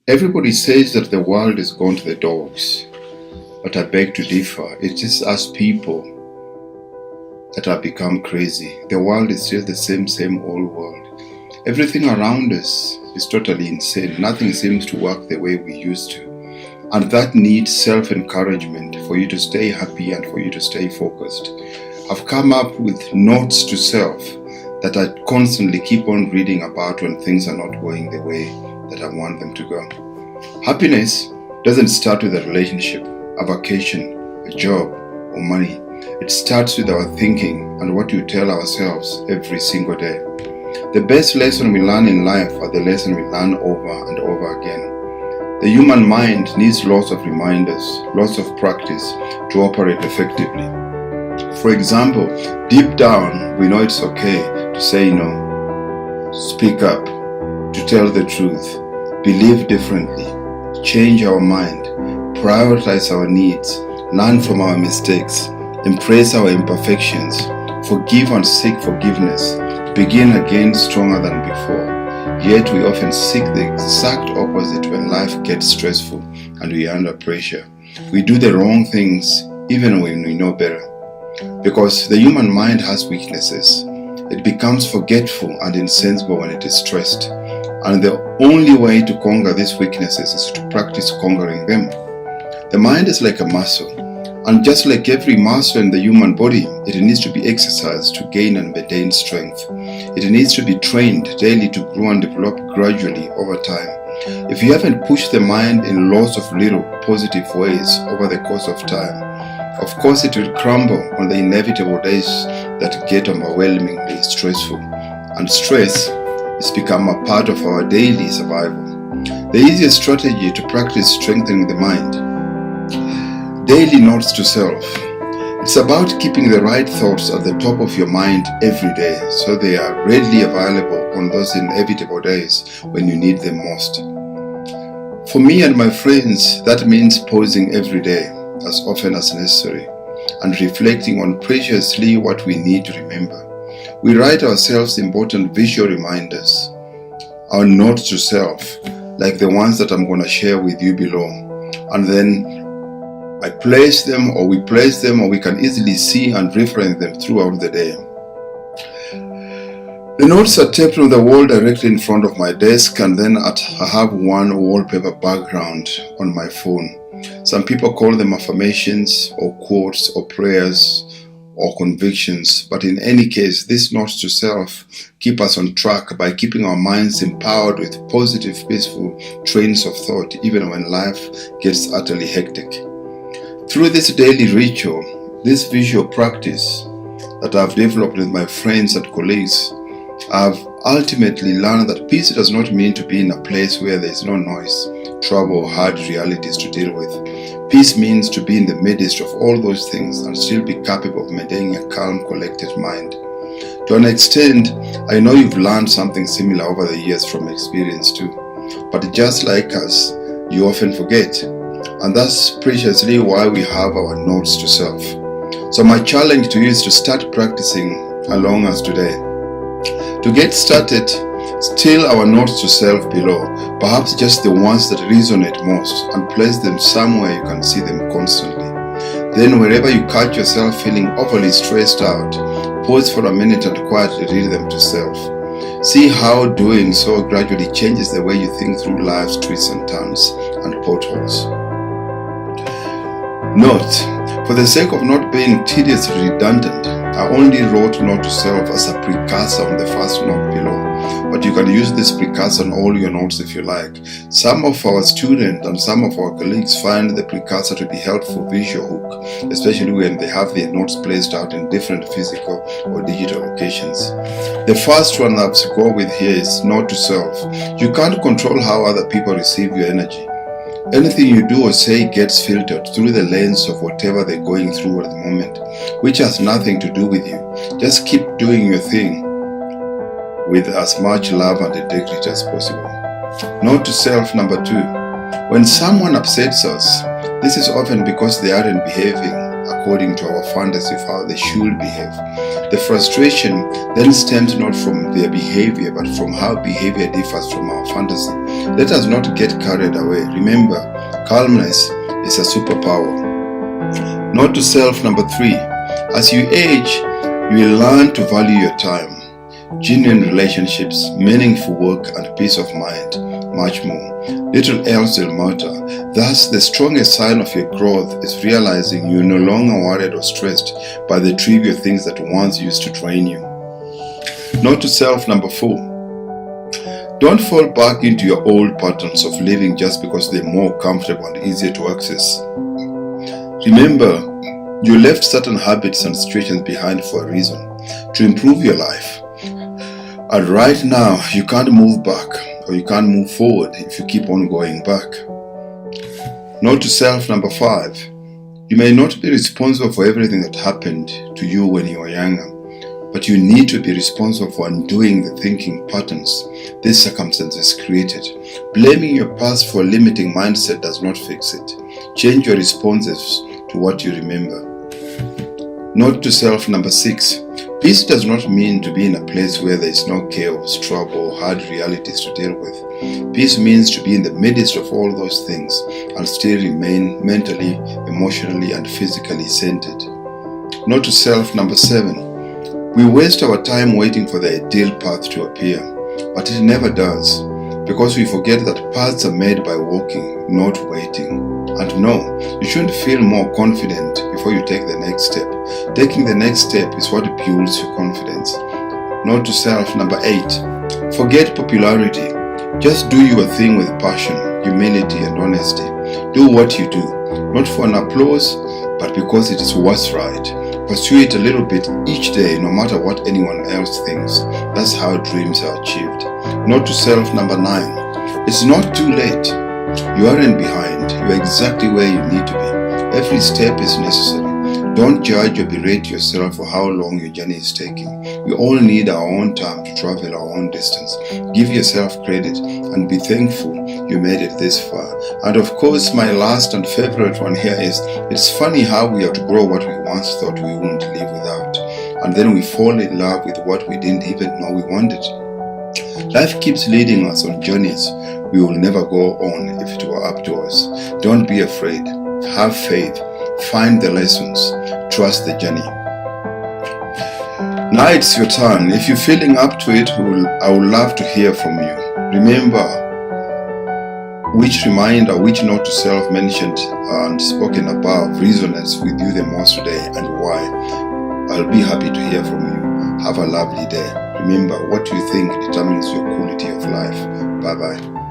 Everybody says that the world is gone to the dogs, but I beg to differ. It is us people that have become crazy. The world is still the same old world. Everything around us is totally insane. Nothing seems to work the way we used to. And that needs self-encouragement for you to stay happy and for you to stay focused. I've come up with notes to self that I constantly keep on reading about when things are not going the way that I want them to go. Happiness doesn't start with a relationship, a vacation, a job, or money. It starts with our thinking and what we tell ourselves every single day. The best lesson we learn in life are the lessons we learn over and over again. The human mind needs lots of reminders, lots of practice to operate effectively. For example, deep down, we know it's okay to say no, speak up, to tell the truth, believe differently, change our mind, prioritize our needs, learn from our mistakes, embrace our imperfections, forgive and seek forgiveness, begin again stronger than before. Yet we often seek the exact opposite when life gets stressful and we are under pressure. We do the wrong things even when we know better. Because the human mind has weaknesses. It becomes forgetful and insensible when it is stressed. And the only way to conquer these weaknesses is to practice conquering them. The mind is like a muscle, and just like every muscle in the human body, it needs to be exercised to gain and maintain strength. It needs to be trained daily to grow and develop gradually over time. If you haven't pushed the mind in lots of little positive ways over the course of time, of course it will crumble on the inevitable days that get overwhelmingly stressful. And stress has become a part of our daily survival. The easiest strategy to practice strengthening the mind. Daily notes to self. It's about keeping the right thoughts at the top of your mind every day so they are readily available on those inevitable days when you need them most. For me and my friends, that means pausing every day as often as necessary and reflecting on preciously what we need to remember. We write ourselves important visual reminders, our notes to self, like the ones that I'm going to share with you below, and then we place them, or we can easily see and reference them throughout the day. The notes are taped on the wall directly in front of my desk, and then I have one wallpaper background on my phone. Some people call them affirmations or quotes or prayers or convictions, but in any case, these notes to self keep us on track by keeping our minds empowered with positive, peaceful trains of thought, even when life gets utterly hectic. Through this daily ritual, this visual practice that I've developed with my friends and colleagues, I've ultimately learned that peace does not mean to be in a place where there is no noise, trouble, or hard realities to deal with. Peace means to be in the midst of all those things and still be capable of maintaining a calm, collected mind. To an extent, I know you've learned something similar over the years from experience too. But just like us, you often forget. And that's preciously why we have our notes to self. So my challenge to you is to start practicing along us today. To get started, still our notes to self below, perhaps just the ones that resonate most, and place them somewhere you can see them constantly. Then wherever you catch yourself feeling overly stressed out, pause for a minute and quietly read them to self. See how doing so gradually changes the way you think through life's twists and turns and potholes. Note, for the sake of not being tediously redundant, I only wrote note to self as a precursor on the first note below, but you can use this precursor on all your notes if you like. Some of our students and some of our colleagues find the precursor to be helpful visual hook, especially when they have their notes placed out in different physical or digital locations. The first one I have to go with here is note to self. You can't control how other people receive your energy. Anything you do or say gets filtered through the lens of whatever they're going through at the moment, which has nothing to do with you. Just keep doing your thing with as much love and integrity as possible. Note to self number 2. When someone upsets us, this is often because they aren't behaving according to our fantasy of how they should behave. The frustration then stems not from their behavior, but from how behavior differs from our fantasy. Let us not get carried away. Remember, calmness is a superpower. Note to self number 3. As you age, you will learn to value your time, genuine relationships, meaningful work, and peace of mind, much more. Little else will matter. Thus, the strongest sign of your growth is realizing you're no longer worried or stressed by the trivial things that once used to drain you. Note to self number 4. Don't fall back into your old patterns of living just because they're more comfortable and easier to access. Remember, you left certain habits and situations behind for a reason, to improve your life. And right now, you can't move back, or you can't move forward if you keep on going back. Note to self number 5. You may not be responsible for everything that happened to you when you were younger, but you need to be responsible for undoing the thinking patterns these circumstances created. Blaming your past for a limiting mindset does not fix it. Change your responses to what you remember. Note to self number 6. Peace does not mean to be in a place where there is no chaos, trouble, or hard realities to deal with. Peace means to be in the midst of all those things and still remain mentally, emotionally, and physically centered. Note to self number 7. We waste our time waiting for the ideal path to appear, but it never does, because we forget that paths are made by walking, not waiting. And no, you shouldn't feel more confident before you take the next step. Taking the next step is what builds your confidence. Note to self number 8. Forget popularity. Just do your thing with passion, humility, and honesty. Do what you do, not for an applause, but because it is what's right. Pursue it a little bit each day, no matter what anyone else thinks. That's how dreams are achieved. Note to self number 9. It's not too late. You aren't behind. You are exactly where you need to be. Every step is necessary. Don't judge or berate yourself for how long your journey is taking. We all need our own time to travel our own distance. Give yourself credit and be thankful you made it this far. And of course, my last and favorite one here is, it's funny how we outgrow what we once thought we wouldn't live without. And then we fall in love with what we didn't even know we wanted. Life keeps leading us on journeys we will never go on if it were up to us. Don't be afraid. Have faith. Find the lessons. Trust the journey. Now it's your turn. If you're feeling up to it, I would love to hear from you. Remember, which note to self mentioned and spoken above resonates with you the most today and why. I'll be happy to hear from you. Have a lovely day. Remember, what you think determines your quality of life. Bye-bye.